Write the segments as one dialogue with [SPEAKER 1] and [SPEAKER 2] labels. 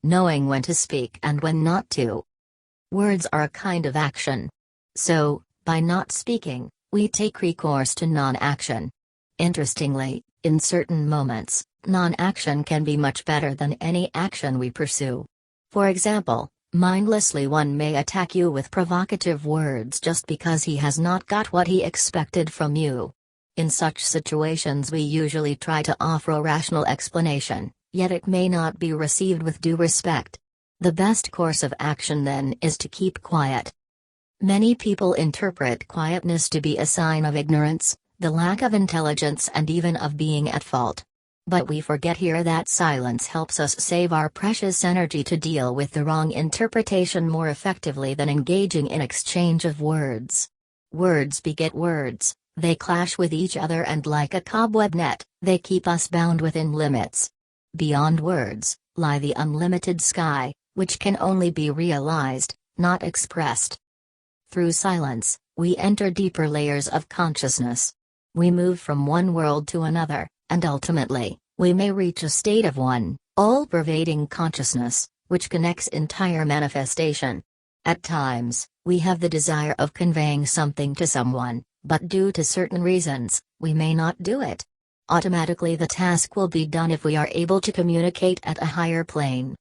[SPEAKER 1] knowing when to speak and when not to. Words are a kind of action. So, by not speaking, we take recourse to non-action. Interestingly, in certain moments, non-action can be much better than any action we pursue. For example, mindlessly one may attack you with provocative words just because he has not got what he expected from you. In such situations we usually try to offer a rational explanation, yet it may not be received with due respect. The best course of action then is to keep quiet. Many people interpret quietness to be a sign of ignorance, the lack of intelligence and even of being at fault. But we forget here that silence helps us save our precious energy to deal with the wrong interpretation more effectively than engaging in exchange of words. Words beget words, they clash with each other and like a cobweb net, they keep us bound within limits. Beyond words, lie the unlimited sky, which can only be realized, not expressed. Through silence, we enter deeper layers of consciousness. We move from one world to another, and ultimately, we may reach a state of one, all-pervading consciousness, which connects entire manifestation. At times, we have the desire of conveying something to someone, but due to certain reasons, we may not do it. Automatically the task will be done if we are able to communicate at a higher plane.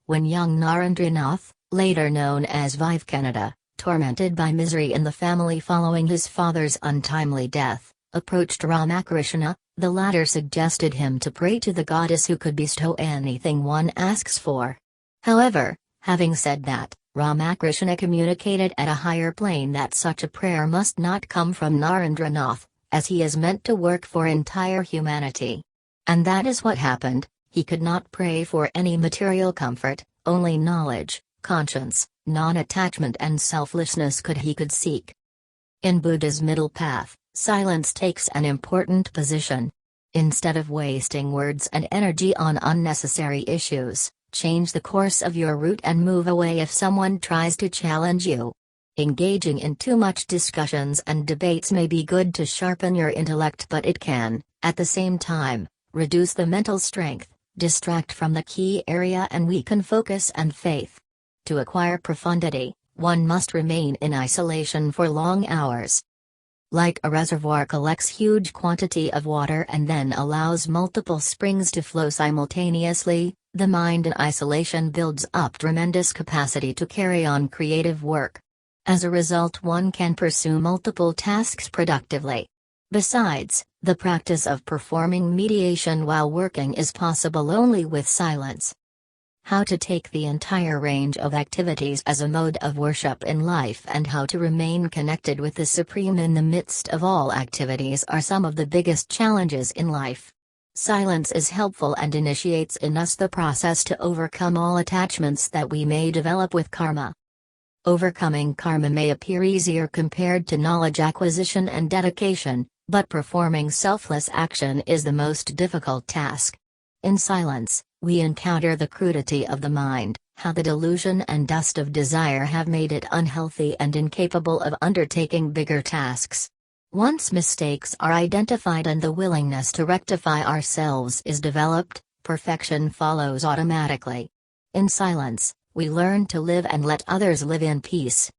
[SPEAKER 1] When young Narendranath, later known as Vivekananda, tormented by misery in the family following his father's untimely death, approached Ramakrishna, the latter suggested him to pray to the goddess who could bestow anything one asks for. However, having said that, Ramakrishna communicated at a higher plane that such a prayer must not come from Narendranath, as he is meant to work for entire humanity. And that is what happened. He could not pray for any material comfort, only knowledge, conscience, non-attachment and selflessness he could seek. In Buddha's middle path, silence takes an important position. Instead of wasting words and energy on unnecessary issues, change the course of your route and move away if someone tries to challenge you. Engaging in too much discussions and debates may be good to sharpen your intellect, but it can, at the same time, reduce the mental strength, distract from the key area and weaken focus and faith. To acquire profundity, one must remain in isolation for long hours. Like a reservoir collects huge quantity of water and then allows multiple springs to flow simultaneously, the mind in isolation builds up tremendous capacity to carry on creative work. As a result, one can pursue multiple tasks productively. Besides, the practice of performing meditation while working is possible only with silence. How to take the entire range of activities as a mode of worship in life and how to remain connected with the Supreme in the midst of all activities are some of the biggest challenges in life. Silence is helpful and initiates in us the process to overcome all attachments that we may develop with karma. Overcoming karma may appear easier compared to knowledge acquisition and dedication, but performing selfless action is the most difficult task. In silence, we encounter the crudity of the mind, how the delusion and dust of desire have made it unhealthy and incapable of undertaking bigger tasks. Once mistakes are identified and the willingness to rectify ourselves is developed, perfection follows automatically. In silence, we learn to live and let others live in peace.